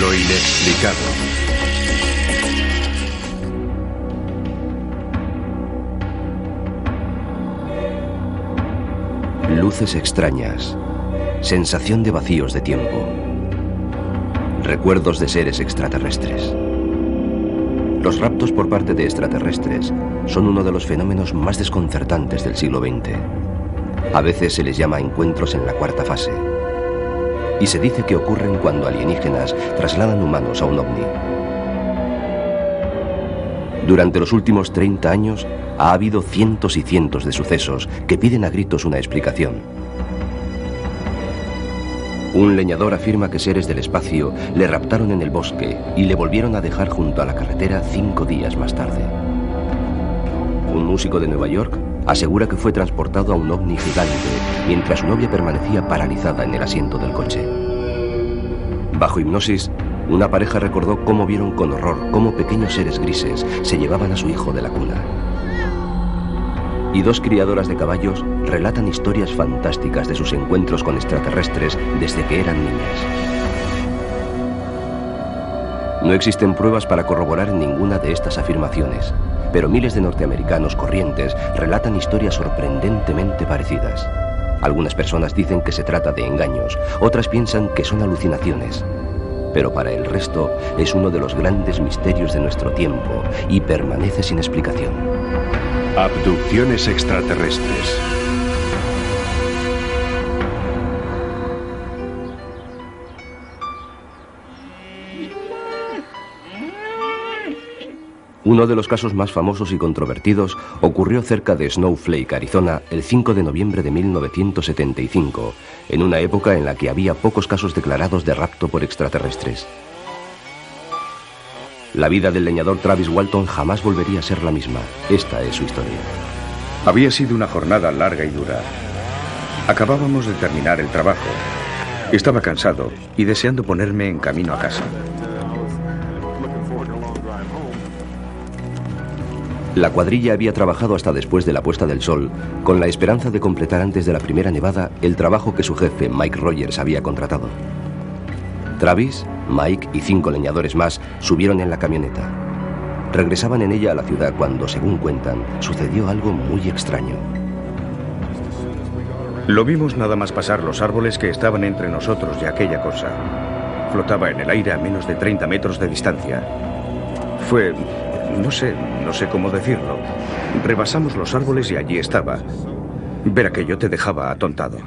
Lo inexplicado. Luces extrañas. Sensación de vacíos de tiempo. Recuerdos de seres extraterrestres. Los raptos por parte de extraterrestres son uno de los fenómenos más desconcertantes del siglo XX. A veces se les llama encuentros en la cuarta fase. Y se dice que ocurren cuando alienígenas trasladan humanos a un ovni. Durante los últimos 30 años ha habido cientos y cientos de sucesos que piden a gritos una explicación. Un leñador afirma que seres del espacio le raptaron en el bosque y le volvieron a dejar junto a la carretera 5 días más tarde. Un músico de Nueva York asegura que fue transportado a un ovni gigante mientras su novia permanecía paralizada en el asiento del coche. Bajo hipnosis, una pareja recordó cómo vieron con horror cómo pequeños seres grises se llevaban a su hijo de la cuna. Y 2 criadoras de caballos relatan historias fantásticas de sus encuentros con extraterrestres desde que eran niñas. No existen pruebas para corroborar ninguna de estas afirmaciones, pero miles de norteamericanos corrientes relatan historias sorprendentemente parecidas. Algunas personas dicen que se trata de engaños, otras piensan que son alucinaciones. Pero para el resto es uno de los grandes misterios de nuestro tiempo y permanece sin explicación. Abducciones extraterrestres. Uno de los casos más famosos y controvertidos ocurrió cerca de Snowflake, Arizona, el 5 de noviembre de 1975, en una época en la que había pocos casos declarados de rapto por extraterrestres. La vida del leñador Travis Walton jamás volvería a ser la misma. Esta es su historia. Había sido una jornada larga y dura. Acabábamos de terminar el trabajo. Estaba cansado y deseando ponerme en camino a casa. La cuadrilla había trabajado hasta después de la puesta del sol, con la esperanza de completar antes de la primera nevada el trabajo que su jefe, Mike Rogers, había contratado. Travis, Mike y 5 leñadores más subieron en la camioneta. Regresaban en ella a la ciudad cuando, según cuentan, sucedió algo muy extraño. Lo vimos nada más pasar los árboles que estaban entre nosotros y aquella cosa. Flotaba en el aire a menos de 30 metros de distancia. Fue... no sé cómo decirlo. Rebasamos los árboles y allí estaba. Ver aquello te dejaba atontado.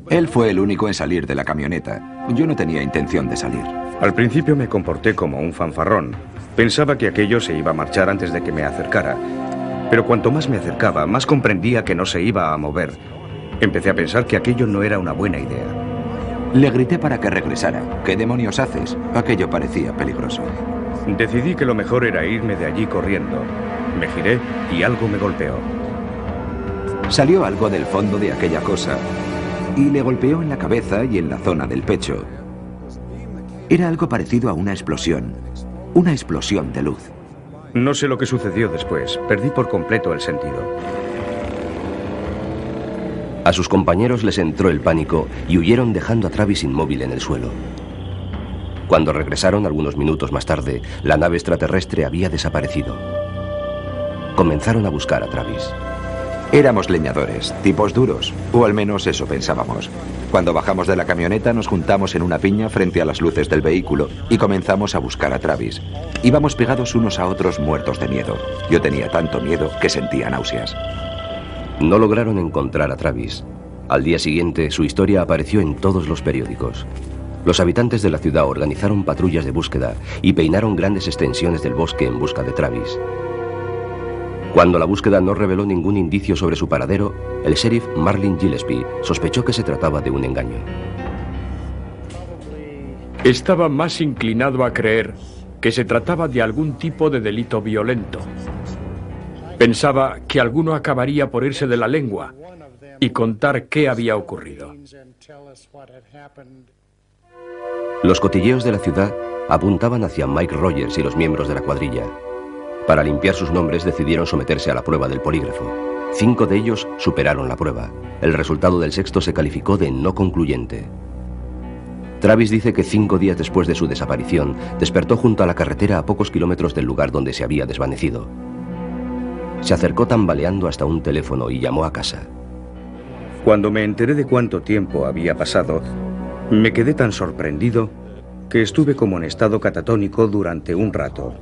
Él fue el único en salir de la camioneta. Yo no tenía intención de salir. Al principio me comporté como un fanfarrón. Pensaba que aquello se iba a marchar antes de que me acercara. Pero cuanto más me acercaba, más comprendía que no se iba a mover. Empecé a pensar que aquello no era una buena idea. Le grité para que regresara. ¿Qué demonios haces? Aquello parecía peligroso. Decidí que lo mejor era irme de allí corriendo. Me giré y algo me golpeó. Salió algo del fondo de aquella cosa y le golpeó en la cabeza y en la zona del pecho. Era algo parecido a una explosión de luz. No sé lo que sucedió después. Perdí por completo el sentido. A sus compañeros les entró el pánico y huyeron dejando a Travis inmóvil en el suelo. Cuando regresaron algunos minutos más tarde, la nave extraterrestre había desaparecido. Comenzaron a buscar a Travis. Éramos leñadores, tipos duros, o al menos eso pensábamos. Cuando bajamos de la camioneta nos juntamos en una piña frente a las luces del vehículo y comenzamos a buscar a Travis. Íbamos pegados unos a otros muertos de miedo. Yo tenía tanto miedo que sentía náuseas. No lograron encontrar a Travis. Al día siguiente, su historia apareció en todos los periódicos. Los habitantes de la ciudad organizaron patrullas de búsqueda y peinaron grandes extensiones del bosque en busca de Travis. Cuando la búsqueda no reveló ningún indicio sobre su paradero, el sheriff Marlin Gillespie sospechó que se trataba de un engaño. Estaba más inclinado a creer que se trataba de algún tipo de delito violento. Pensaba que alguno acabaría por irse de la lengua y contar qué había ocurrido. Los cotilleos de la ciudad apuntaban hacia Mike Rogers y los miembros de la cuadrilla. Para limpiar sus nombres decidieron someterse a la prueba del polígrafo. 5 de ellos superaron la prueba. El resultado del sexto se calificó de no concluyente. Travis dice que 5 días después de su desaparición, despertó junto a la carretera a pocos kilómetros del lugar donde se había desvanecido. Se acercó tambaleando hasta un teléfono y llamó a casa. Cuando me enteré de cuánto tiempo había pasado, me quedé tan sorprendido que estuve como en estado catatónico durante un rato.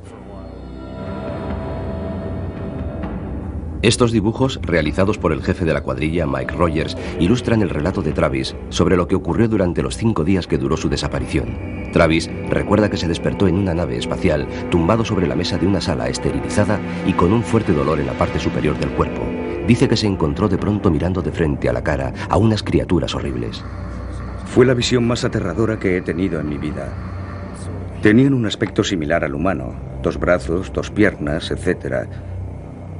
Estos dibujos, realizados por el jefe de la cuadrilla, Mike Rogers, ilustran el relato de Travis sobre lo que ocurrió durante los 5 días que duró su desaparición. Travis recuerda que se despertó en una nave espacial, tumbado sobre la mesa de una sala esterilizada y con un fuerte dolor en la parte superior del cuerpo. Dice que se encontró de pronto mirando de frente a la cara a unas criaturas horribles. Fue la visión más aterradora que he tenido en mi vida. Tenían un aspecto similar al humano, 2 brazos, 2 piernas, etc.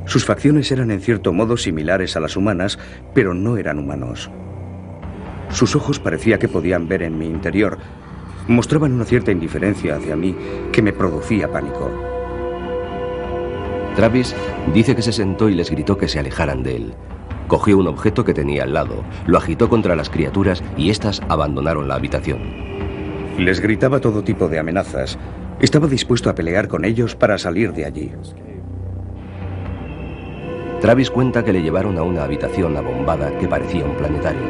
Sus facciones eran en cierto modo similares a las humanas, pero no eran humanos. Sus ojos parecía que podían ver en mi interior. Mostraban una cierta indiferencia hacia mí que me producía pánico. Travis dice que se sentó y les gritó que se alejaran de él. Cogió un objeto que tenía al lado, lo agitó contra las criaturas y éstas abandonaron la habitación. Les gritaba todo tipo de amenazas. Estaba dispuesto a pelear con ellos para salir de allí. Travis cuenta que le llevaron a una habitación abombada que parecía un planetario.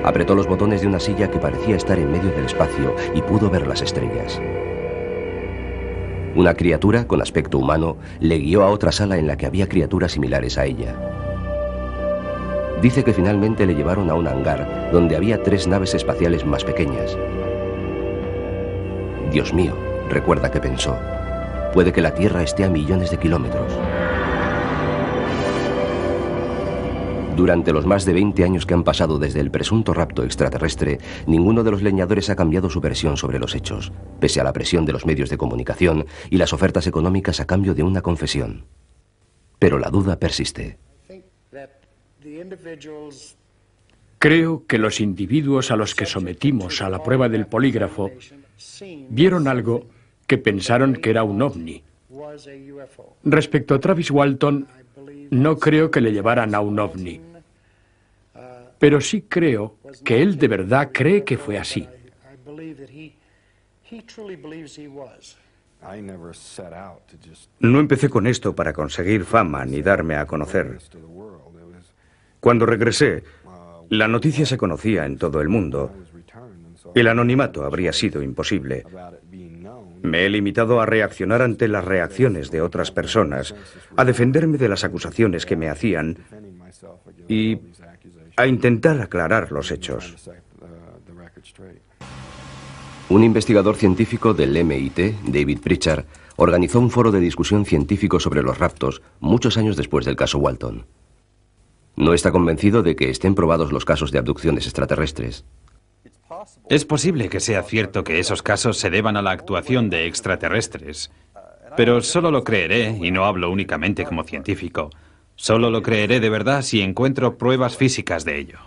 Apretó los botones de una silla que parecía estar en medio del espacio y pudo ver las estrellas. Una criatura con aspecto humano le guió a otra sala en la que había criaturas similares a ella. Dice que finalmente le llevaron a un hangar donde había 3 naves espaciales más pequeñas. Dios mío, recuerda que pensó, puede que la Tierra esté a millones de kilómetros. Durante los más de 20 años que han pasado desde el presunto rapto extraterrestre, ninguno de los leñadores ha cambiado su versión sobre los hechos, pese a la presión de los medios de comunicación y las ofertas económicas a cambio de una confesión. Pero la duda persiste. Creo que los individuos a los que sometimos a la prueba del polígrafo vieron algo que pensaron que era un ovni. Respecto a Travis Walton, no creo que le llevaran a un ovni, pero sí creo que él de verdad cree que fue así. No empecé con esto para conseguir fama ni darme a conocer. Cuando regresé, la noticia se conocía en todo el mundo. El anonimato habría sido imposible. Me he limitado a reaccionar ante las reacciones de otras personas, a defenderme de las acusaciones que me hacían y a intentar aclarar los hechos. Un investigador científico del MIT, David Pritchard, organizó un foro de discusión científico sobre los raptos muchos años después del caso Walton. No está convencido de que estén probados los casos de abducciones extraterrestres. Es posible que sea cierto que esos casos se deban a la actuación de extraterrestres, pero solo lo creeré, y no hablo únicamente como científico, solo lo creeré de verdad si encuentro pruebas físicas de ello.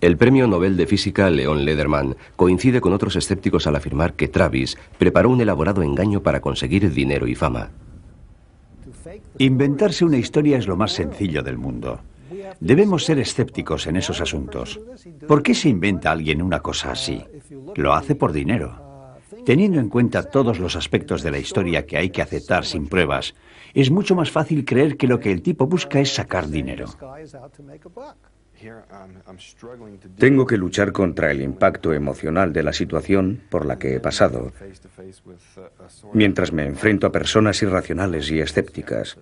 El premio Nobel de Física Leon Lederman coincide con otros escépticos al afirmar que Travis preparó un elaborado engaño para conseguir dinero y fama. Inventarse una historia es lo más sencillo del mundo. Debemos ser escépticos en esos asuntos. ¿Por qué se inventa alguien una cosa así? Lo hace por dinero. Teniendo en cuenta todos los aspectos de la historia que hay que aceptar sin pruebas, es mucho más fácil creer que lo que el tipo busca es sacar dinero. Tengo que luchar contra el impacto emocional de la situación por la que he pasado, mientras me enfrento a personas irracionales y escépticas.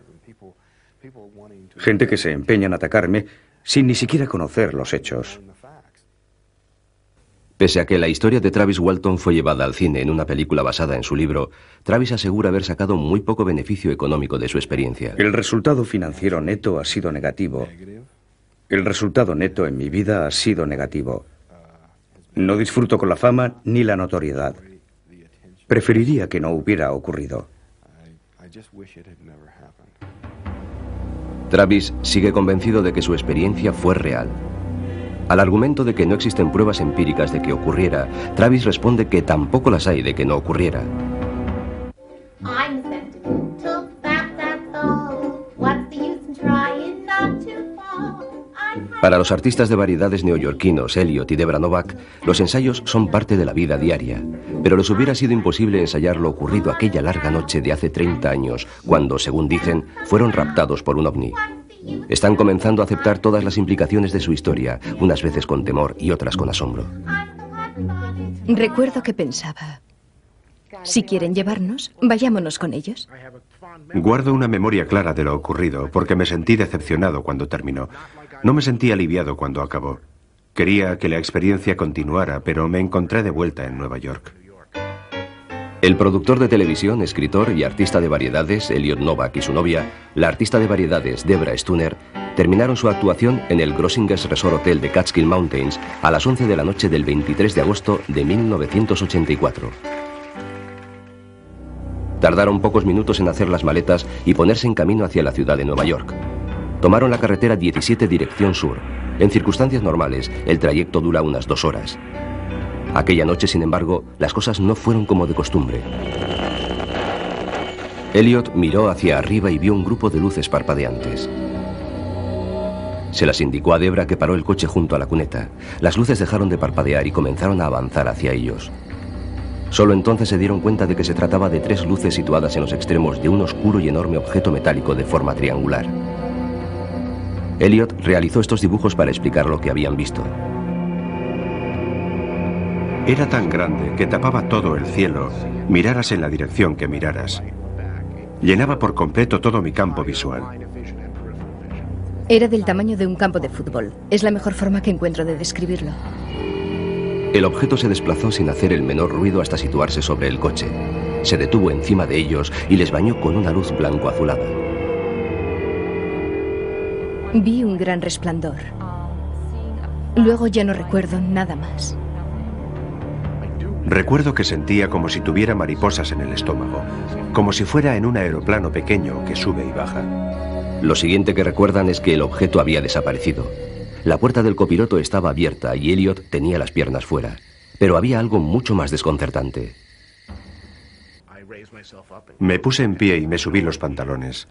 Gente que se empeña en atacarme sin ni siquiera conocer los hechos. Pese a que la historia de Travis Walton fue llevada al cine en una película basada en su libro, Travis asegura haber sacado muy poco beneficio económico de su experiencia. El resultado financiero neto ha sido negativo. El resultado neto en mi vida ha sido negativo. No disfruto con la fama ni la notoriedad. Preferiría que no hubiera ocurrido. Travis sigue convencido de que su experiencia fue real. Al argumento de que no existen pruebas empíricas de que ocurriera, Travis responde que tampoco las hay de que no ocurriera. Para los artistas de variedades neoyorquinos Elliot y Debra Novak, los ensayos son parte de la vida diaria, pero les hubiera sido imposible ensayar lo ocurrido aquella larga noche de hace 30 años, cuando, según dicen, fueron raptados por un ovni. Están comenzando a aceptar todas las implicaciones de su historia, unas veces con temor y otras con asombro. Recuerdo que pensaba, si quieren llevarnos, vayámonos con ellos. Guardo una memoria clara de lo ocurrido porque me sentí decepcionado cuando terminó. No me sentí aliviado cuando acabó. Quería que la experiencia continuara, pero me encontré de vuelta en Nueva York. El productor de televisión, escritor y artista de variedades, Elliot Novak, y su novia, la artista de variedades, Debra Stunner, terminaron su actuación en el Grossinger's Resort Hotel de Catskill Mountains a las 11 de la noche del 23 de agosto de 1984. Tardaron pocos minutos en hacer las maletas y ponerse en camino hacia la ciudad de Nueva York. Tomaron la carretera 17 dirección sur. En circunstancias normales, el trayecto dura unas 2 horas. Aquella noche, sin embargo, las cosas no fueron como de costumbre. Elliot miró hacia arriba y vio un grupo de luces parpadeantes. Se las indicó a Debra, que paró el coche junto a la cuneta. Las luces dejaron de parpadear y comenzaron a avanzar hacia ellos. Solo entonces se dieron cuenta de que se trataba de 3 luces situadas en los extremos de un oscuro y enorme objeto metálico de forma triangular. Elliot realizó estos dibujos para explicar lo que habían visto. Era tan grande que tapaba todo el cielo, miraras en la dirección que miraras. Llenaba por completo todo mi campo visual. Era del tamaño de un campo de fútbol. Es la mejor forma que encuentro de describirlo. El objeto se desplazó sin hacer el menor ruido hasta situarse sobre el coche. Se detuvo encima de ellos y les bañó con una luz blanco-azulada. Vi un gran resplandor. Luego ya no recuerdo nada más. Recuerdo que sentía como si tuviera mariposas en el estómago, como si fuera en un aeroplano pequeño que sube y baja. Lo siguiente que recuerdan es que el objeto había desaparecido. La puerta del copiloto estaba abierta y Elliot tenía las piernas fuera. Pero había algo mucho más desconcertante. Me puse en pie y me subí los pantalones.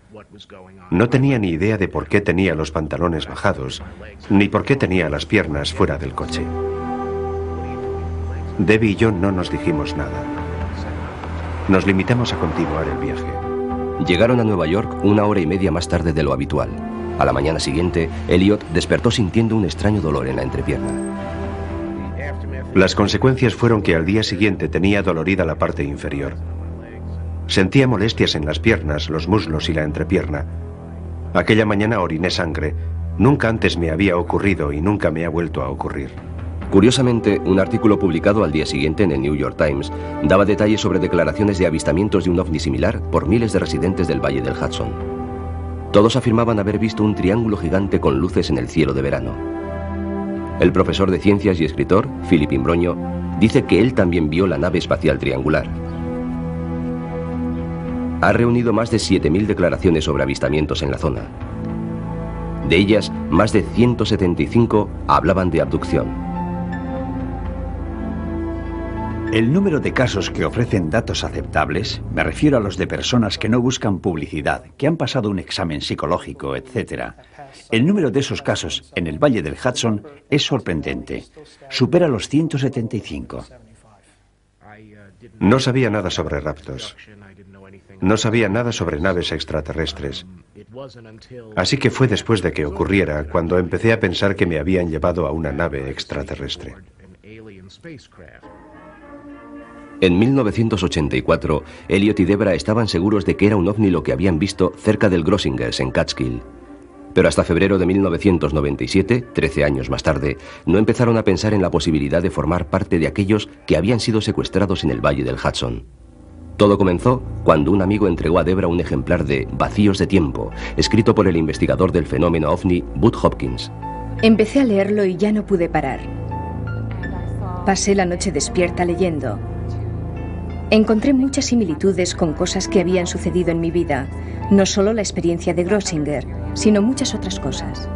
No tenía ni idea de por qué tenía los pantalones bajados, ni por qué tenía las piernas fuera del coche. Debbie y yo no nos dijimos nada. Nos limitamos a continuar el viaje. Llegaron a Nueva York 1 hora y media más tarde de lo habitual. A la mañana siguiente, Elliot despertó sintiendo un extraño dolor en la entrepierna. Las consecuencias fueron que al día siguiente tenía dolorida la parte inferior. Sentía molestias en las piernas, los muslos y la entrepierna. Aquella mañana oriné sangre. Nunca antes me había ocurrido y nunca me ha vuelto a ocurrir. Curiosamente, un artículo publicado al día siguiente en el New York Times daba detalles sobre declaraciones de avistamientos de un ovni similar por miles de residentes del Valle del Hudson. Todos afirmaban haber visto un triángulo gigante con luces en el cielo de verano. El profesor de ciencias y escritor, Philip Imbroño, dice que él también vio la nave espacial triangular. Ha reunido más de 7.000 declaraciones sobre avistamientos en la zona. De ellas, más de 175 hablaban de abducción. El número de casos que ofrecen datos aceptables, me refiero a los de personas que no buscan publicidad, que han pasado un examen psicológico, etc. El número de esos casos en el Valle del Hudson es sorprendente. Supera los 175. No sabía nada sobre raptos. No sabía nada sobre naves extraterrestres. Así que fue después de que ocurriera cuando empecé a pensar que me habían llevado a una nave extraterrestre. En 1984, Elliot y Debra estaban seguros de que era un ovni lo que habían visto cerca del Grossinger's en Catskill. Pero hasta febrero de 1997, 13 años más tarde, no empezaron a pensar en la posibilidad de formar parte de aquellos que habían sido secuestrados en el Valle del Hudson. Todo comenzó cuando un amigo entregó a Debra un ejemplar de Vacíos de tiempo, escrito por el investigador del fenómeno ovni, Bud Hopkins. Empecé a leerlo y ya no pude parar. Pasé la noche despierta leyendo. Encontré muchas similitudes con cosas que habían sucedido en mi vida, no solo la experiencia de Grossinger, sino muchas otras cosas.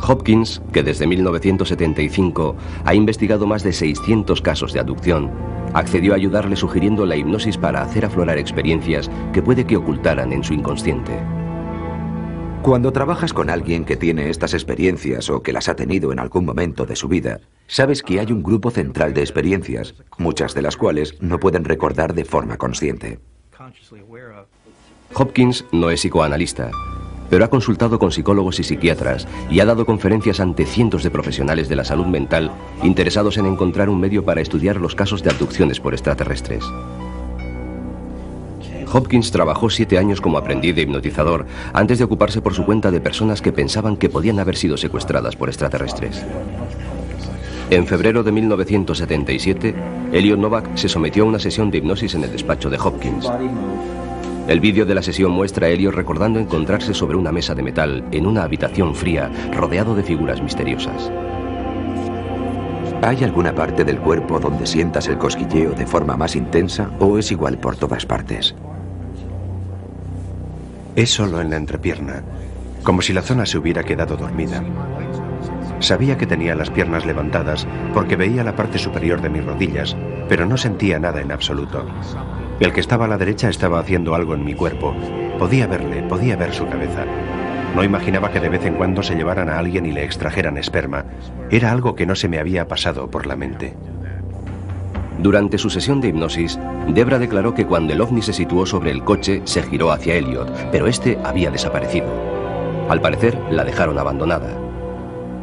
Hopkins, que desde 1975 ha investigado más de 600 casos de abducción, accedió a ayudarle sugiriendo la hipnosis para hacer aflorar experiencias que puede que ocultaran en su inconsciente. Cuando trabajas con alguien que tiene estas experiencias o que las ha tenido en algún momento de su vida, sabes que hay un grupo central de experiencias, muchas de las cuales no pueden recordar de forma consciente. Hopkins no es psicoanalista, pero ha consultado con psicólogos y psiquiatras y ha dado conferencias ante cientos de profesionales de la salud mental interesados en encontrar un medio para estudiar los casos de abducciones por extraterrestres. Hopkins trabajó 7 años como aprendiz de hipnotizador antes de ocuparse por su cuenta de personas que pensaban que podían haber sido secuestradas por extraterrestres. En febrero de 1977, Elliot Novak se sometió a una sesión de hipnosis en el despacho de Hopkins. El vídeo de la sesión muestra a Elliot recordando encontrarse sobre una mesa de metal en una habitación fría, rodeado de figuras misteriosas. ¿Hay alguna parte del cuerpo donde sientas el cosquilleo de forma más intensa o es igual por todas partes? Es solo en la entrepierna, como si la zona se hubiera quedado dormida. Sabía que tenía las piernas levantadas porque veía la parte superior de mis rodillas, pero no sentía nada en absoluto. El que estaba a la derecha estaba haciendo algo en mi cuerpo. Podía verle, podía ver su cabeza. No imaginaba que de vez en cuando se llevaran a alguien y le extrajeran esperma. Era algo que no se me había pasado por la mente. Durante su sesión de hipnosis, Debra declaró que cuando el ovni se situó sobre el coche, se giró hacia Elliot, pero este había desaparecido. Al parecer, la dejaron abandonada.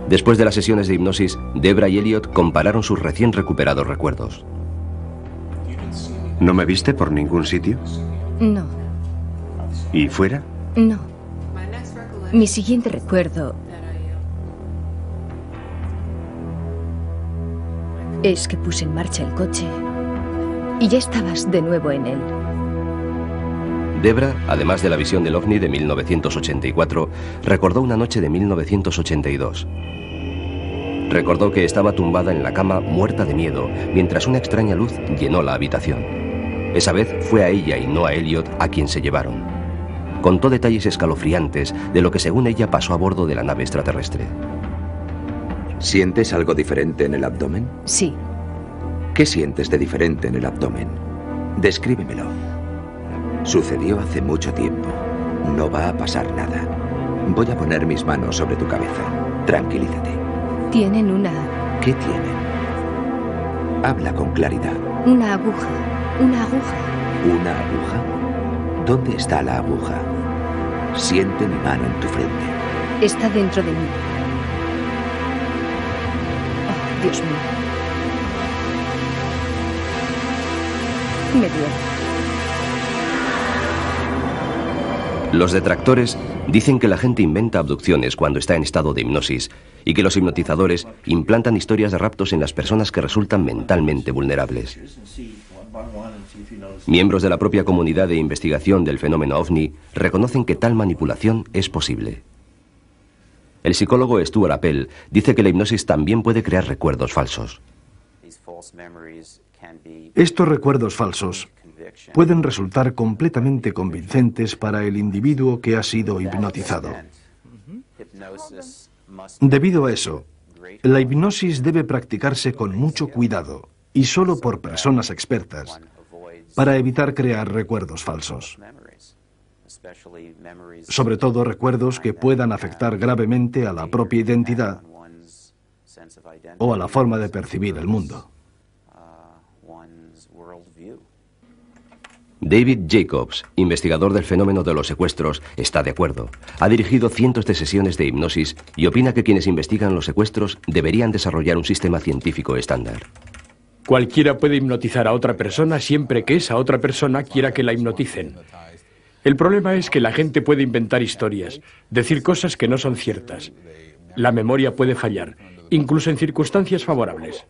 Después de las sesiones de hipnosis, Debra y Elliot compararon sus recién recuperados recuerdos. ¿No me viste por ningún sitio? No. ¿Y fuera? No. Mi siguiente recuerdo es que puse en marcha el coche y ya estabas de nuevo en él. Debra, además de la visión del ovni de 1984, recordó una noche de 1982. Recordó que estaba tumbada en la cama muerta de miedo mientras una extraña luz llenó la habitación. Esa vez fue a ella y no a Elliot a quien se llevaron. Contó detalles escalofriantes de lo que según ella pasó a bordo de la nave extraterrestre. ¿Sientes algo diferente en el abdomen? Sí. ¿Qué sientes de diferente en el abdomen? Descríbemelo. Sucedió hace mucho tiempo. No va a pasar nada. Voy a poner mis manos sobre tu cabeza. Tranquilízate. Tienen una... ¿Qué tienen? Habla con claridad. Una aguja. Una aguja. ¿Una aguja? ¿Dónde está la aguja? Siente mi mano en tu frente. Está dentro de mí. Oh, Dios mío. Me duele. Los detractores dicen que la gente inventa abducciones cuando está en estado de hipnosis y que los hipnotizadores implantan historias de raptos en las personas que resultan mentalmente vulnerables. Miembros de la propia comunidad de investigación del fenómeno OVNI reconocen que tal manipulación es posible. El psicólogo Stuart Appel dice que la hipnosis también puede crear recuerdos falsos. Estos recuerdos falsos pueden resultar completamente convincentes para el individuo que ha sido hipnotizado. Debido a eso, la hipnosis debe practicarse con mucho cuidado y solo por personas expertas para evitar crear recuerdos falsos. Sobre todo recuerdos que puedan afectar gravemente a la propia identidad o a la forma de percibir el mundo. David Jacobs, investigador del fenómeno de los secuestros, está de acuerdo. Ha dirigido cientos de sesiones de hipnosis y opina que quienes investigan los secuestros deberían desarrollar un sistema científico estándar. Cualquiera puede hipnotizar a otra persona siempre que esa otra persona quiera que la hipnoticen. El problema es que la gente puede inventar historias, decir cosas que no son ciertas. La memoria puede fallar, incluso en circunstancias favorables.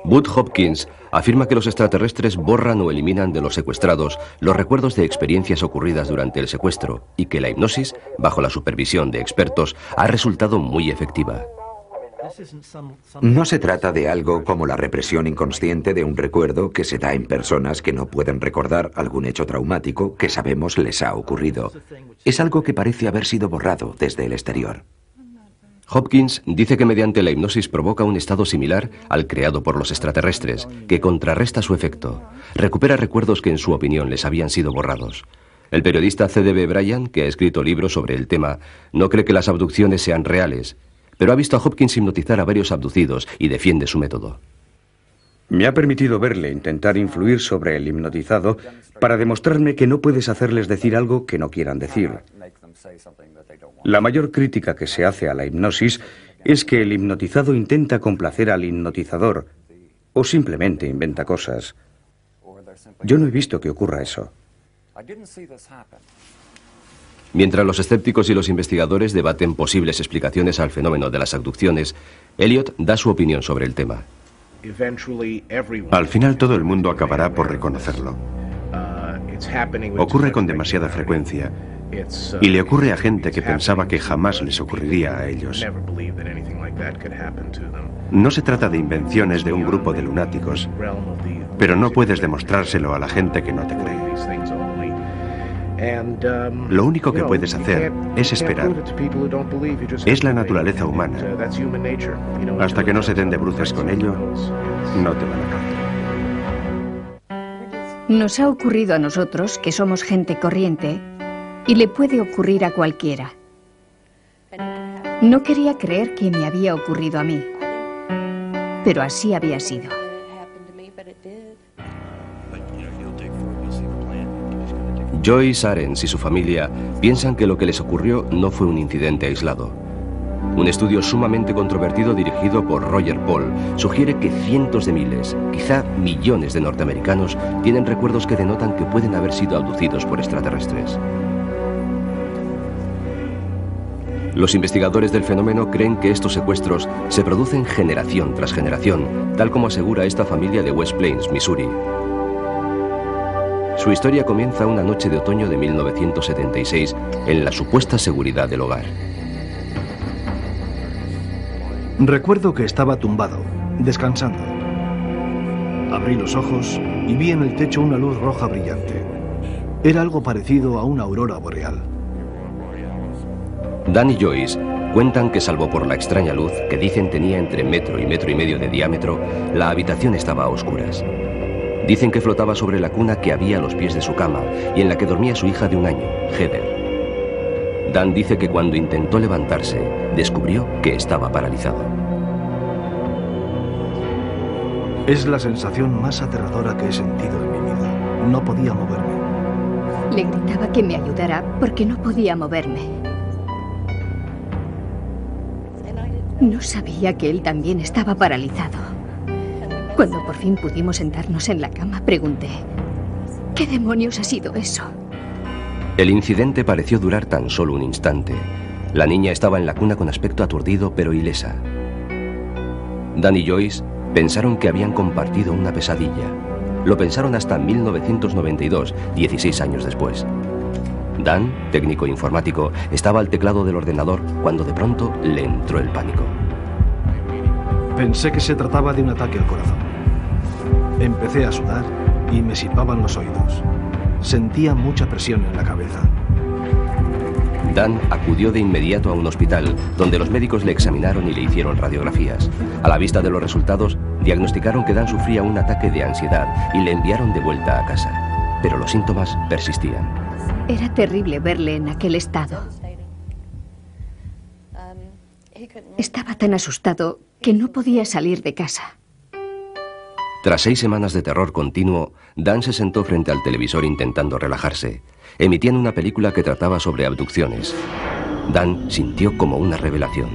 Bud Hopkins afirma que los extraterrestres borran o eliminan de los secuestrados los recuerdos de experiencias ocurridas durante el secuestro y que la hipnosis, bajo la supervisión de expertos, ha resultado muy efectiva. No se trata de algo como la represión inconsciente de un recuerdo que se da en personas que no pueden recordar algún hecho traumático que sabemos les ha ocurrido. Es algo que parece haber sido borrado desde el exterior. Hopkins dice que mediante la hipnosis provoca un estado similar al creado por los extraterrestres, que contrarresta su efecto. Recupera recuerdos que en su opinión les habían sido borrados. El periodista C.D.B. Bryant, que ha escrito libros sobre el tema, no cree que las abducciones sean reales, pero ha visto a Hopkins hipnotizar a varios abducidos y defiende su método. Me ha permitido verle intentar influir sobre el hipnotizado para demostrarme que no puedes hacerles decir algo que no quieran decir. La mayor crítica que se hace a la hipnosis es que el hipnotizado intenta complacer al hipnotizador o simplemente inventa cosas. Yo no he visto que ocurra eso. Mientras los escépticos y los investigadores debaten posibles explicaciones al fenómeno de las abducciones, Elliot da su opinión sobre el tema. Al final todo el mundo acabará por reconocerlo. Ocurre con demasiada frecuencia y le ocurre a gente que pensaba que jamás les ocurriría a ellos. No se trata de invenciones de un grupo de lunáticos, pero no puedes demostrárselo a la gente que no te cree. Lo único que puedes hacer es esperar. Es la naturaleza humana. Hasta que no se den de bruces con ello, no te van a creer. Nos ha ocurrido a nosotros, que somos gente corriente, y le puede ocurrir a cualquiera. No quería creer que me había ocurrido a mí, pero así había sido. Joyce Arends y su familia piensan que lo que les ocurrió no fue un incidente aislado. Un estudio sumamente controvertido dirigido por Roger Paul sugiere que cientos de miles, quizá millones de norteamericanos tienen recuerdos que denotan que pueden haber sido abducidos por extraterrestres. Los investigadores del fenómeno creen que estos secuestros se producen generación tras generación, tal como asegura esta familia de West Plains, Missouri. Su historia comienza una noche de otoño de 1976 en la supuesta seguridad del hogar. Recuerdo que estaba tumbado, descansando. Abrí los ojos y vi en el techo una luz roja brillante. Era algo parecido a una aurora boreal. Dan y Joyce cuentan que salvo por la extraña luz, que dicen tenía entre metro y medio de diámetro, la habitación estaba a oscuras. Dicen que flotaba sobre la cuna que había a los pies de su cama y en la que dormía su hija de 1 año, Heather. Dan dice que cuando intentó levantarse, descubrió que estaba paralizado. Es la sensación más aterradora que he sentido en mi vida. No podía moverme. Le gritaba que me ayudara porque no podía moverme. No sabía que él también estaba paralizado. Cuando por fin pudimos sentarnos en la cama, pregunté, ¿qué demonios ha sido eso? El incidente pareció durar tan solo un instante. La niña estaba en la cuna con aspecto aturdido pero ilesa. Dan y Joyce pensaron que habían compartido una pesadilla. Lo pensaron hasta 1992, 16 años después. Dan, técnico informático, estaba al teclado del ordenador cuando de pronto le entró el pánico. Pensé que se trataba de un ataque al corazón. Empecé a sudar y me silbaban los oídos. Sentía mucha presión en la cabeza. Dan acudió de inmediato a un hospital, donde los médicos le examinaron y le hicieron radiografías. A la vista de los resultados, diagnosticaron que Dan sufría un ataque de ansiedad y le enviaron de vuelta a casa. Pero los síntomas persistían. Era terrible verle en aquel estado. Estaba tan asustado que no podía salir de casa. Tras 6 semanas de terror continuo, Dan se sentó frente al televisor intentando relajarse. Emitían una película que trataba sobre abducciones. Dan sintió como una revelación.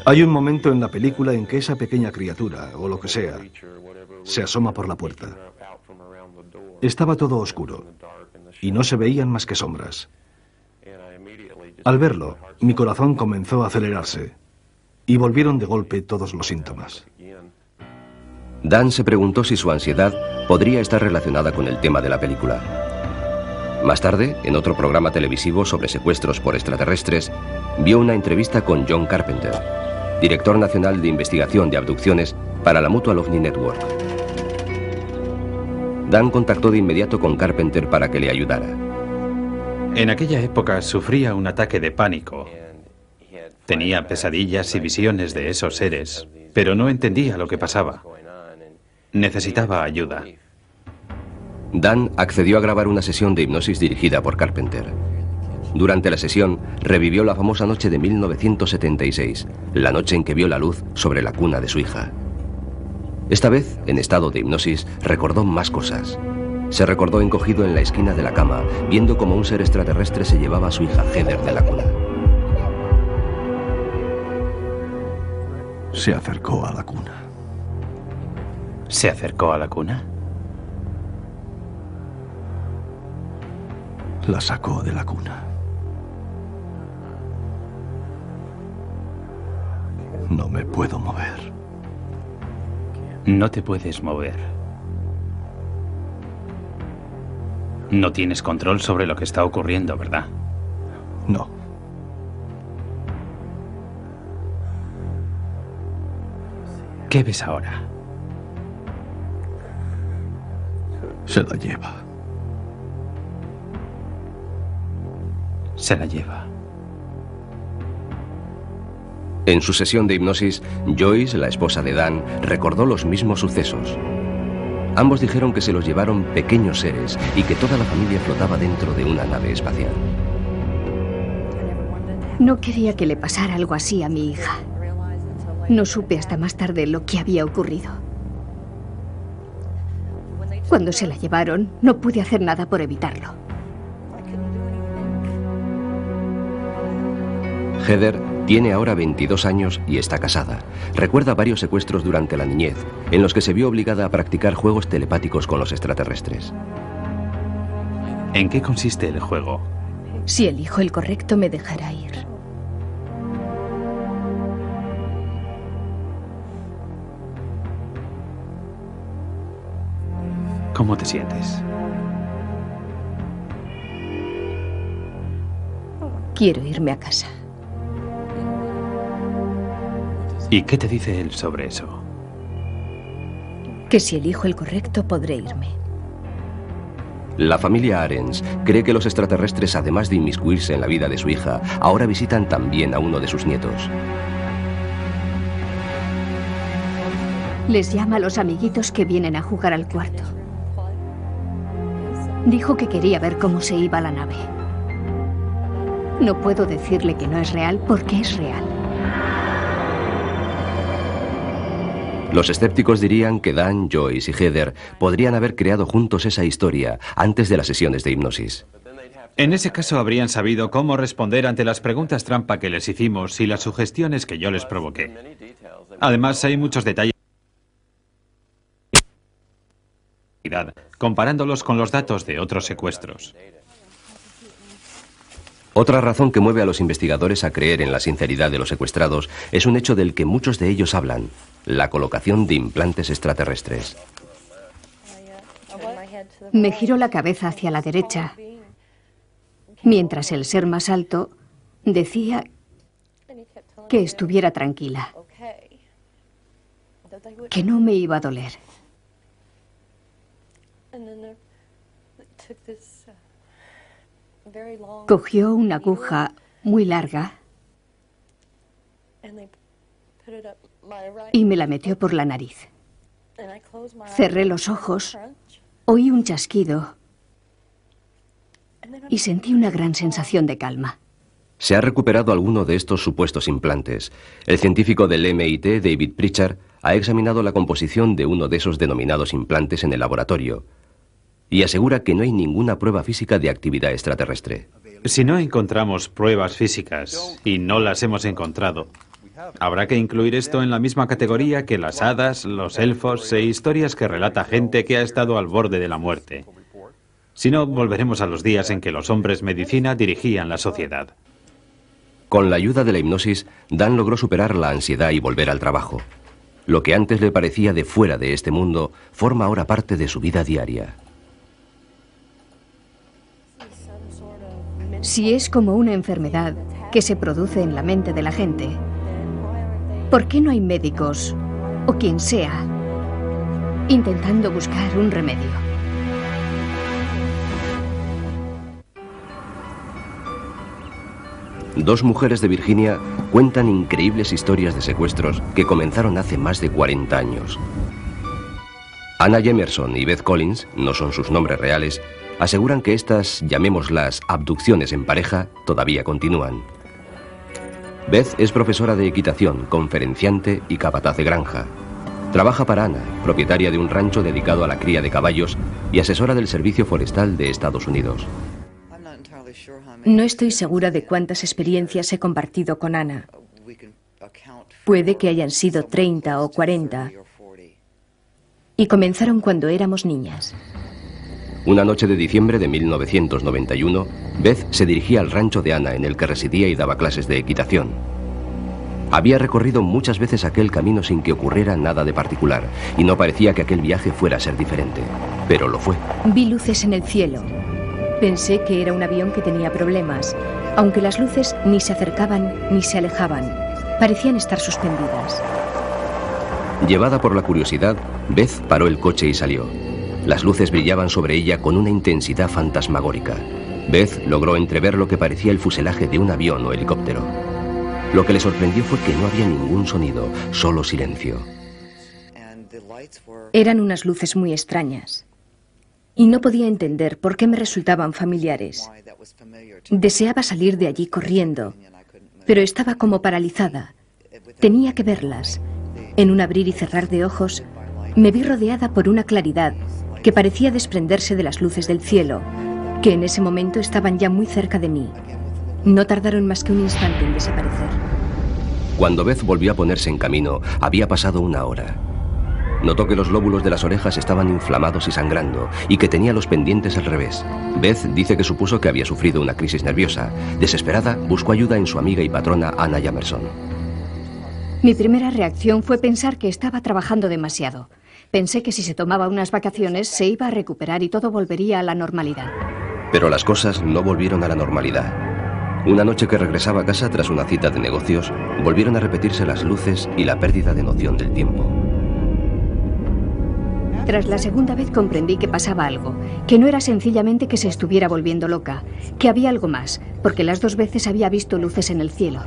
Hay un momento en la película en que esa pequeña criatura, o lo que sea, se asoma por la puerta. Estaba todo oscuro y no se veían más que sombras. Al verlo, mi corazón comenzó a acelerarse y volvieron de golpe todos los síntomas. Dan se preguntó si su ansiedad podría estar relacionada con el tema de la película. Más tarde, en otro programa televisivo sobre secuestros por extraterrestres, vio una entrevista con John Carpenter, director nacional de investigación de abducciones para la Mutual OVNI Network. Dan contactó de inmediato con Carpenter para que le ayudara. En aquella época sufría un ataque de pánico. Tenía pesadillas y visiones de esos seres, pero no entendía lo que pasaba. Necesitaba ayuda. Dan accedió a grabar una sesión de hipnosis dirigida por Carpenter. Durante la sesión, revivió la famosa noche de 1976, la noche en que vio la luz sobre la cuna de su hija. Esta vez, en estado de hipnosis, recordó más cosas. Se recordó encogido en la esquina de la cama, viendo cómo un ser extraterrestre se llevaba a su hija Heather de la cuna. Se acercó a la cuna. ¿Se acercó a la cuna? La sacó de la cuna. No me puedo mover. No te puedes mover. No tienes control sobre lo que está ocurriendo, ¿verdad? No. ¿Qué ves ahora? Se la lleva. Se la lleva. En su sesión de hipnosis, Joyce, la esposa de Dan, recordó los mismos sucesos. Ambos dijeron que se los llevaron pequeños seres y que toda la familia flotaba dentro de una nave espacial. No quería que le pasara algo así a mi hija. No supe hasta más tarde lo que había ocurrido. Cuando se la llevaron, no pude hacer nada por evitarlo. Heather tiene ahora 22 años y está casada. Recuerda varios secuestros durante la niñez, en los que se vio obligada a practicar juegos telepáticos con los extraterrestres. ¿En qué consiste el juego? Si elijo el correcto, me dejará ir. ¿Cómo te sientes? Quiero irme a casa. ¿Y qué te dice él sobre eso? Que si elijo el correcto, podré irme. La familia Arens cree que los extraterrestres, además de inmiscuirse en la vida de su hija, ahora visitan también a uno de sus nietos. Les llama a los amiguitos que vienen a jugar al cuarto. Dijo que quería ver cómo se iba la nave. No puedo decirle que no es real porque es real. Los escépticos dirían que Dan, Joyce y Heather podrían haber creado juntos esa historia antes de las sesiones de hipnosis. En ese caso habrían sabido cómo responder ante las preguntas trampa que les hicimos y las sugestiones que yo les provoqué. Además, hay muchos detalles comparándolos con los datos de otros secuestros. Otra razón que mueve a los investigadores a creer en la sinceridad de los secuestrados es un hecho del que muchos de ellos hablan: la colocación de implantes extraterrestres. Me giró la cabeza hacia la derecha, mientras el ser más alto decía que estuviera tranquila, que no me iba a doler. Cogió una aguja muy larga y me la metió por la nariz. Cerré los ojos, oí un chasquido y sentí una gran sensación de calma. Se ha recuperado alguno de estos supuestos implantes. El científico del MIT, David Pritchard, ha examinado la composición de uno de esos denominados implantes en el laboratorio y asegura que no hay ninguna prueba física de actividad extraterrestre. Si no encontramos pruebas físicas, y no las hemos encontrado, habrá que incluir esto en la misma categoría que las hadas, los elfos e historias que relata gente que ha estado al borde de la muerte. Si no, volveremos a los días en que los hombres medicina dirigían la sociedad. Con la ayuda de la hipnosis, Dan logró superar la ansiedad y volver al trabajo. Lo que antes le parecía de fuera de este mundo, forma ahora parte de su vida diaria. Si es como una enfermedad que se produce en la mente de la gente, ¿por qué no hay médicos, o quien sea, intentando buscar un remedio? Dos mujeres de Virginia cuentan increíbles historias de secuestros que comenzaron hace más de 40 años. Anna Jemerson y Beth Collins, no son sus nombres reales, aseguran que estas, llamémoslas abducciones en pareja, todavía continúan. Beth es profesora de equitación, conferenciante y capataz de granja. Trabaja para Anna, propietaria de un rancho dedicado a la cría de caballos y asesora del Servicio Forestal de Estados Unidos. No estoy segura de cuántas experiencias he compartido con Anna. Puede que hayan sido 30 o 40. Y comenzaron cuando éramos niñas. Una noche de diciembre de 1991, Beth se dirigía al rancho de Anna en el que residía y daba clases de equitación. Había recorrido muchas veces aquel camino sin que ocurriera nada de particular y no parecía que aquel viaje fuera a ser diferente, pero lo fue. Vi luces en el cielo. Pensé que era un avión que tenía problemas, aunque las luces ni se acercaban ni se alejaban. Parecían estar suspendidas. Llevada por la curiosidad, Beth paró el coche y salió. Las luces brillaban sobre ella con una intensidad fantasmagórica. Beth logró entrever lo que parecía el fuselaje de un avión o helicóptero. Lo que le sorprendió fue que no había ningún sonido, solo silencio. Eran unas luces muy extrañas. Y no podía entender por qué me resultaban familiares. Deseaba salir de allí corriendo, pero estaba como paralizada. Tenía que verlas. En un abrir y cerrar de ojos, me vi rodeada por una claridad que parecía desprenderse de las luces del cielo, que en ese momento estaban ya muy cerca de mí. No tardaron más que un instante en desaparecer. Cuando Beth volvió a ponerse en camino, había pasado una hora. Notó que los lóbulos de las orejas estaban inflamados y sangrando, y que tenía los pendientes al revés. Beth dice que supuso que había sufrido una crisis nerviosa. Desesperada, buscó ayuda en su amiga y patrona Anna Jemerson. Mi primera reacción fue pensar que estaba trabajando demasiado. Pensé que si se tomaba unas vacaciones se iba a recuperar y todo volvería a la normalidad. Pero las cosas no volvieron a la normalidad. Una noche que regresaba a casa tras una cita de negocios, volvieron a repetirse las luces y la pérdida de noción del tiempo. Tras la segunda vez comprendí que pasaba algo, que no era sencillamente que se estuviera volviendo loca, que había algo más, porque las dos veces había visto luces en el cielo.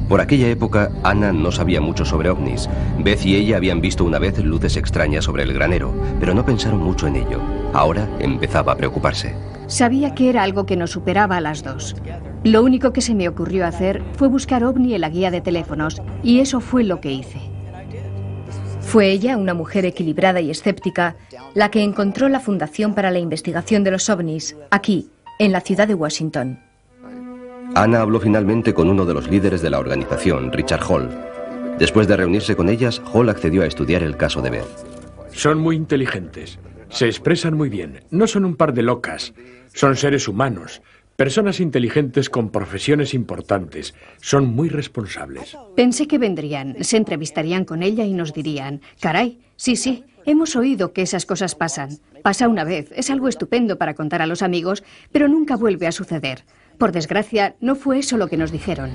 Por aquella época, Anna no sabía mucho sobre ovnis. Beth y ella habían visto una vez luces extrañas sobre el granero, pero no pensaron mucho en ello. Ahora empezaba a preocuparse. Sabía que era algo que nos superaba a las dos. Lo único que se me ocurrió hacer fue buscar ovni en la guía de teléfonos, y eso fue lo que hice. Fue ella, una mujer equilibrada y escéptica, la que encontró la Fundación para la Investigación de los OVNIs, aquí, en la ciudad de Washington. Anna habló finalmente con uno de los líderes de la organización, Richard Hall. Después de reunirse con ellas, Hall accedió a estudiar el caso de Beth. Son muy inteligentes, se expresan muy bien, no son un par de locas, son seres humanos, personas inteligentes con profesiones importantes, son muy responsables. Pensé que vendrían, se entrevistarían con ella y nos dirían, caray, sí, hemos oído que esas cosas pasan. Pasa una vez, es algo estupendo para contar a los amigos, pero nunca vuelve a suceder. Por desgracia, no fue eso lo que nos dijeron.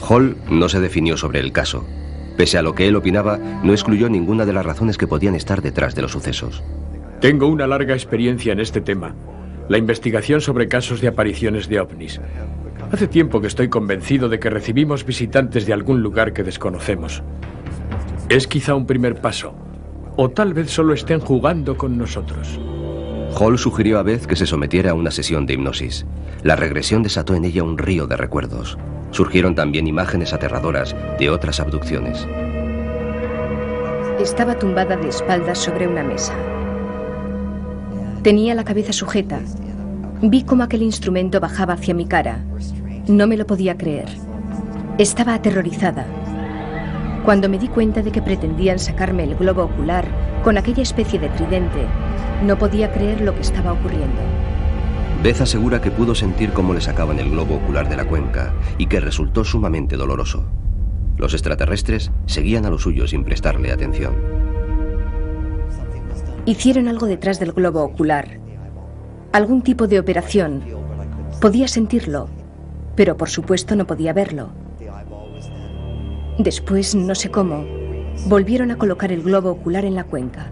Hall no se definió sobre el caso. Pese a lo que él opinaba, no excluyó ninguna de las razones que podían estar detrás de los sucesos. Tengo una larga experiencia en este tema, la investigación sobre casos de apariciones de ovnis. Hace tiempo que estoy convencido de que recibimos visitantes de algún lugar que desconocemos. Es quizá un primer paso, o tal vez solo estén jugando con nosotros. Hall sugirió a Beth que se sometiera a una sesión de hipnosis. La regresión desató en ella un río de recuerdos. Surgieron también imágenes aterradoras de otras abducciones. Estaba tumbada de espaldas sobre una mesa. Tenía la cabeza sujeta. Vi cómo aquel instrumento bajaba hacia mi cara. No me lo podía creer. Estaba aterrorizada. Cuando me di cuenta de que pretendían sacarme el globo ocular con aquella especie de tridente, no podía creer lo que estaba ocurriendo. Beth asegura que pudo sentir cómo le sacaban el globo ocular de la cuenca y que resultó sumamente doloroso. Los extraterrestres seguían a lo suyo sin prestarle atención. Hicieron algo detrás del globo ocular. Algún tipo de operación. Podía sentirlo, pero por supuesto no podía verlo. Después, no sé cómo, volvieron a colocar el globo ocular en la cuenca.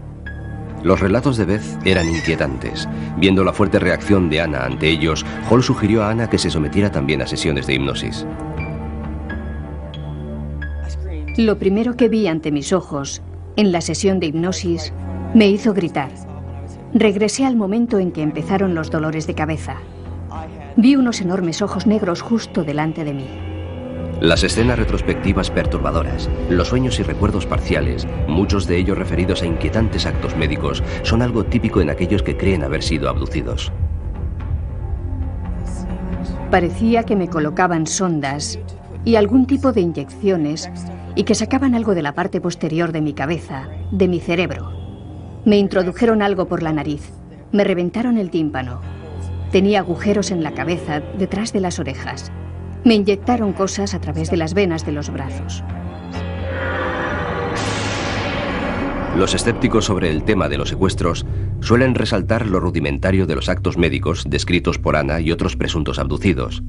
Los relatos de Beth eran inquietantes. Viendo la fuerte reacción de Anna ante ellos, Hall sugirió a Anna que se sometiera también a sesiones de hipnosis. Lo primero que vi ante mis ojos, en la sesión de hipnosis, me hizo gritar. Regresé al momento en que empezaron los dolores de cabeza. Vi unos enormes ojos negros justo delante de mí. Las escenas retrospectivas perturbadoras, los sueños y recuerdos parciales, muchos de ellos referidos a inquietantes actos médicos, son algo típico en aquellos que creen haber sido abducidos. Parecía que me colocaban sondas y algún tipo de inyecciones y que sacaban algo de la parte posterior de mi cabeza, de mi cerebro. Me introdujeron algo por la nariz, me reventaron el tímpano. Tenía agujeros en la cabeza, detrás de las orejas. Me inyectaron cosas a través de las venas de los brazos. Los escépticos sobre el tema de los secuestros suelen resaltar lo rudimentario de los actos médicos descritos por Anna y otros presuntos abducidos.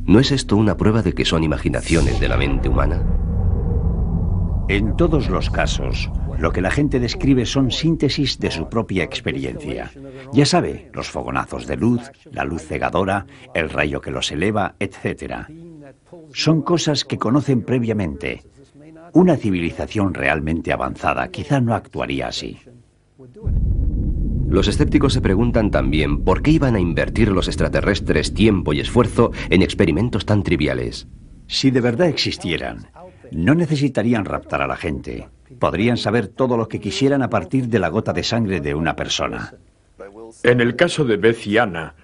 ¿No es esto una prueba de que son imaginaciones de la mente humana? En todos los casos, lo que la gente describe son síntesis de su propia experiencia. Ya sabe, los fogonazos de luz, la luz cegadora, el rayo que los eleva, etc. Son cosas que conocen previamente. Una civilización realmente avanzada quizá no actuaría así. Los escépticos se preguntan también por qué iban a invertir los extraterrestres tiempo y esfuerzo en experimentos tan triviales. Si de verdad existieran, no necesitarían raptar a la gente. Podrían saber todo lo que quisieran a partir de la gota de sangre de una persona. En el caso de Beth y Anna,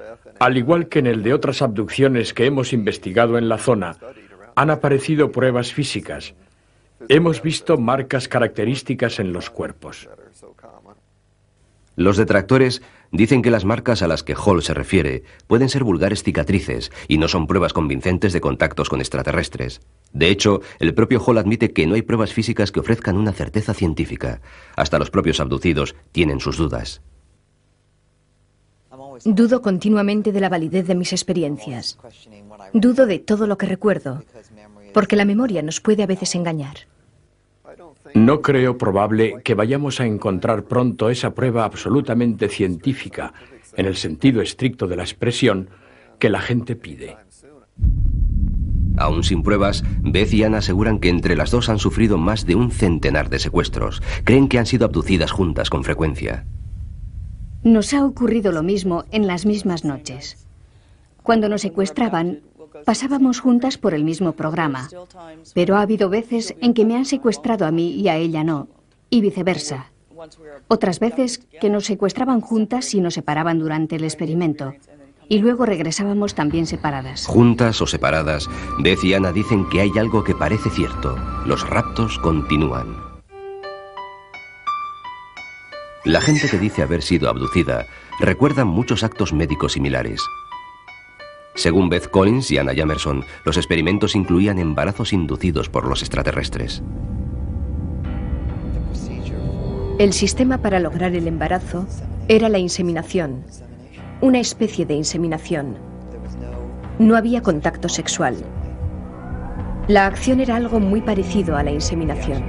al igual que en el de otras abducciones que hemos investigado en la zona, han aparecido pruebas físicas. Hemos visto marcas características en los cuerpos. Los detractores dicen que las marcas a las que Hall se refiere pueden ser vulgares cicatrices y no son pruebas convincentes de contactos con extraterrestres. De hecho, el propio Hall admite que no hay pruebas físicas que ofrezcan una certeza científica. Hasta los propios abducidos tienen sus dudas. Dudo continuamente de la validez de mis experiencias. Dudo de todo lo que recuerdo, porque la memoria nos puede a veces engañar. No creo probable que vayamos a encontrar pronto esa prueba absolutamente científica, en el sentido estricto de la expresión, que la gente pide. Aún sin pruebas, Beth y Anna aseguran que entre las dos han sufrido más de un centenar de secuestros. Creen que han sido abducidas juntas con frecuencia. Nos ha ocurrido lo mismo en las mismas noches. Cuando nos secuestraban, pasábamos juntas por el mismo programa, pero ha habido veces en que me han secuestrado a mí y a ella no, y viceversa. Otras veces que nos secuestraban juntas y nos separaban durante el experimento, y luego regresábamos también separadas. Juntas o separadas, Beth y Anna dicen que hay algo que parece cierto. Los raptos continúan. La gente que dice haber sido abducida recuerda muchos actos médicos similares. Según Beth Collins y Anna Jamerson, los experimentos incluían embarazos inducidos por los extraterrestres. El sistema para lograr el embarazo era la inseminación, una especie de inseminación. No había contacto sexual. La acción era algo muy parecido a la inseminación.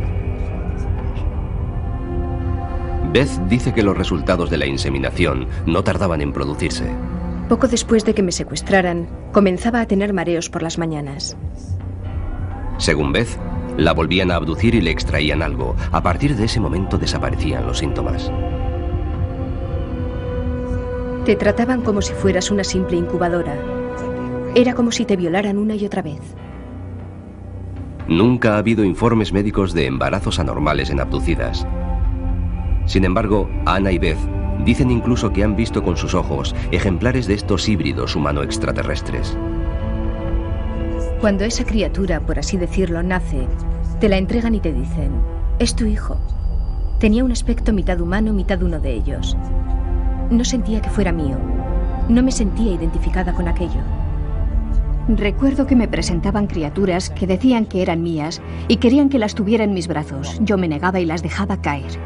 Beth dice que los resultados de la inseminación no tardaban en producirse. Poco después de que me secuestraran, comenzaba a tener mareos por las mañanas. Según Beth, la volvían a abducir y le extraían algo. A partir de ese momento desaparecían los síntomas. Te trataban como si fueras una simple incubadora. Era como si te violaran una y otra vez. Nunca ha habido informes médicos de embarazos anormales en abducidas. Sin embargo, Anna y Beth dicen incluso que han visto con sus ojos ejemplares de estos híbridos humano-extraterrestres. Cuando esa criatura, por así decirlo, nace, te la entregan y te dicen, es tu hijo. Tenía un aspecto mitad humano, mitad uno de ellos. No sentía que fuera mío. No me sentía identificada con aquello. Recuerdo que me presentaban criaturas que decían que eran mías y querían que las tuviera en mis brazos. Yo me negaba y las dejaba caer.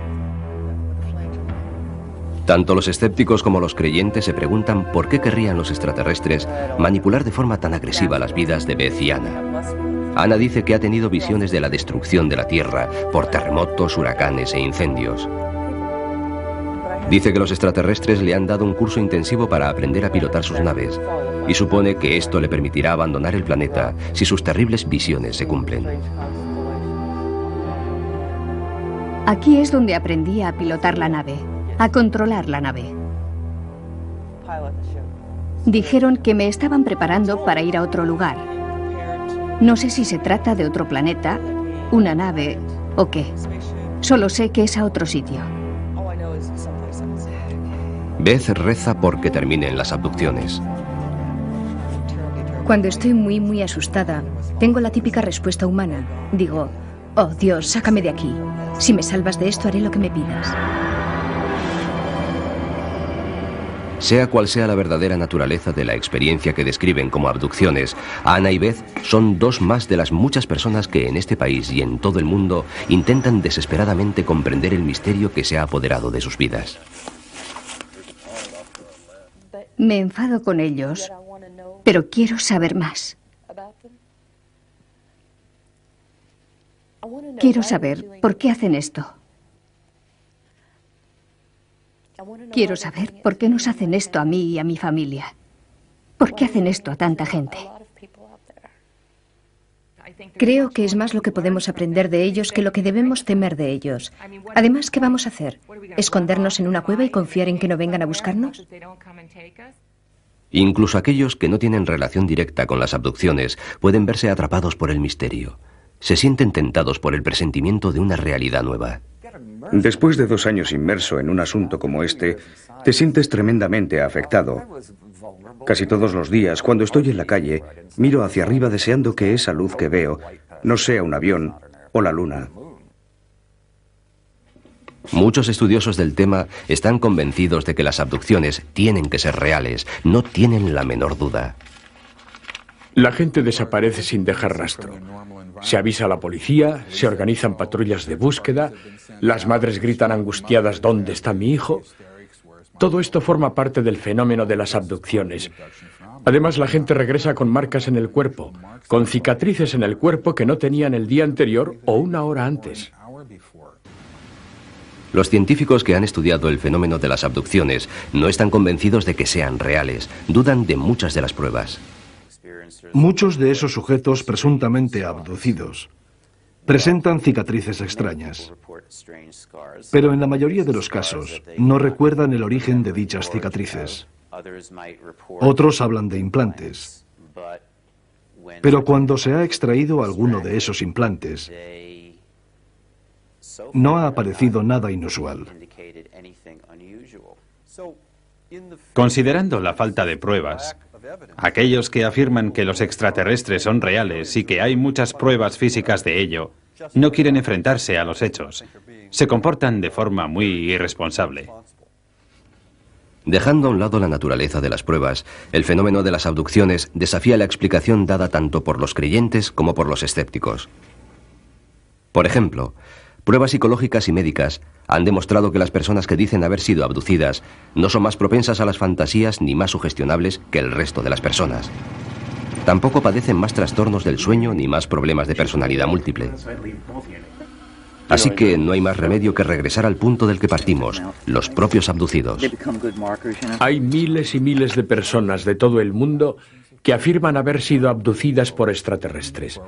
Tanto los escépticos como los creyentes se preguntan por qué querrían los extraterrestres manipular de forma tan agresiva las vidas de Beth y Anna. Anna dice que ha tenido visiones de la destrucción de la Tierra por terremotos, huracanes e incendios. Dice que los extraterrestres le han dado un curso intensivo para aprender a pilotar sus naves y supone que esto le permitirá abandonar el planeta si sus terribles visiones se cumplen. Aquí es donde aprendí a pilotar la nave, a controlar la nave. Dijeron que me estaban preparando para ir a otro lugar. No sé si se trata de otro planeta, una nave o qué. Solo sé que es a otro sitio. Beth reza porque terminen las abducciones. Cuando estoy muy asustada, tengo la típica respuesta humana. Digo, oh Dios, sácame de aquí. Si me salvas de esto, haré lo que me pidas. Sea cual sea la verdadera naturaleza de la experiencia que describen como abducciones, Ana y Beth son dos más de las muchas personas que en este país y en todo el mundo intentan desesperadamente comprender el misterio que se ha apoderado de sus vidas. Me enfado con ellos, pero quiero saber más. Quiero saber por qué hacen esto. Quiero saber por qué nos hacen esto a mí y a mi familia. ¿Por qué hacen esto a tanta gente? Creo que es más lo que podemos aprender de ellos que lo que debemos temer de ellos. Además, ¿qué vamos a hacer? ¿Escondernos en una cueva y confiar en que no vengan a buscarnos? Incluso aquellos que no tienen relación directa con las abducciones pueden verse atrapados por el misterio. Se sienten tentados por el presentimiento de una realidad nueva. Después de 2 años inmerso en un asunto como este, te sientes tremendamente afectado. Casi todos los días, cuando estoy en la calle, miro hacia arriba deseando que esa luz que veo no sea un avión o la luna. Muchos estudiosos del tema están convencidos de que las abducciones tienen que ser reales, no tienen la menor duda. La gente desaparece sin dejar rastro. Se avisa a la policía, se organizan patrullas de búsqueda, las madres gritan angustiadas ¿dónde está mi hijo? Todo esto forma parte del fenómeno de las abducciones. Además, la gente regresa con marcas en el cuerpo, con cicatrices en el cuerpo que no tenían el día anterior o una hora antes. Los científicos que han estudiado el fenómeno de las abducciones no están convencidos de que sean reales, dudan de muchas de las pruebas. Muchos de esos sujetos presuntamente abducidos presentan cicatrices extrañas, pero en la mayoría de los casos no recuerdan el origen de dichas cicatrices. Otros hablan de implantes, pero cuando se ha extraído alguno de esos implantes, no ha aparecido nada inusual. Considerando la falta de pruebas, aquellos que afirman que los extraterrestres son reales y que hay muchas pruebas físicas de ello, no quieren enfrentarse a los hechos. Se comportan de forma muy irresponsable. Dejando a un lado la naturaleza de las pruebas, el fenómeno de las abducciones desafía la explicación dada tanto por los creyentes como por los escépticos. Por ejemplo, pruebas psicológicas y médicas han demostrado que las personas que dicen haber sido abducidas no son más propensas a las fantasías ni más sugestionables que el resto de las personas. Tampoco padecen más trastornos del sueño ni más problemas de personalidad múltiple. Así que no hay más remedio que regresar al punto del que partimos, los propios abducidos. Hay miles y miles de personas de todo el mundo que afirman haber sido abducidas por extraterrestres.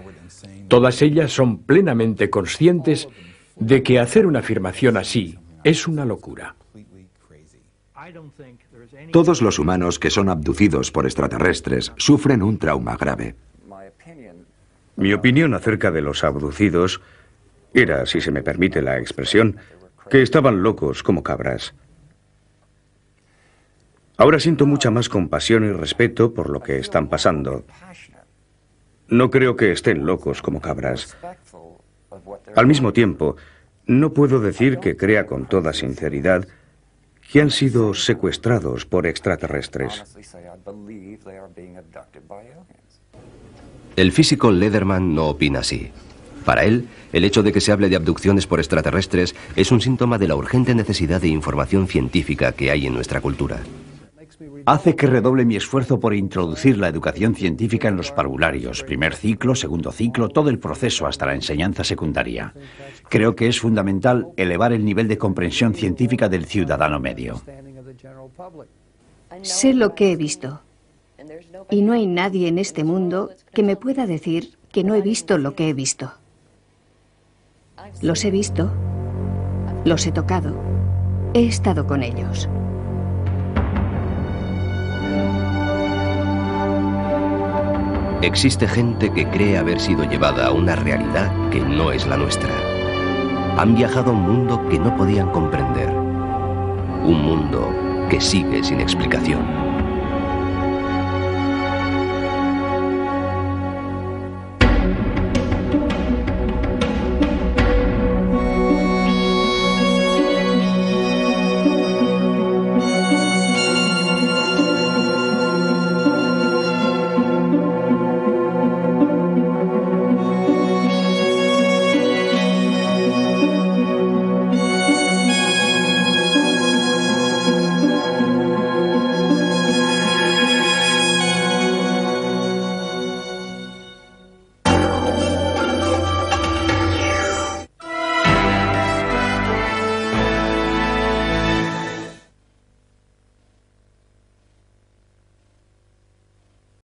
Todas ellas son plenamente conscientes de que hacer una afirmación así es una locura. Todos los humanos que son abducidos por extraterrestres sufren un trauma grave. Mi opinión acerca de los abducidos era, si se me permite la expresión, que estaban locos como cabras. Ahora siento mucha más compasión y respeto por lo que están pasando. No creo que estén locos como cabras. Al mismo tiempo, no puedo decir que crea con toda sinceridad que han sido secuestrados por extraterrestres. El físico Lederman no opina así. Para él, el hecho de que se hable de abducciones por extraterrestres es un síntoma de la urgente necesidad de información científica que hay en nuestra cultura. hace que redoble mi esfuerzo por introducir la educación científica en los parvularios, primer ciclo, segundo ciclo, todo el proceso hasta la enseñanza secundaria. Creo que es fundamental elevar el nivel de comprensión científica del ciudadano medio. Sé lo que he visto. Y no hay nadie en este mundo que me pueda decir que no he visto lo que he visto. Los he visto, los he tocado, he estado con ellos. Existe gente que cree haber sido llevada a una realidad que no es la nuestra. Han viajado a un mundo que no podían comprender. Un mundo que sigue sin explicación.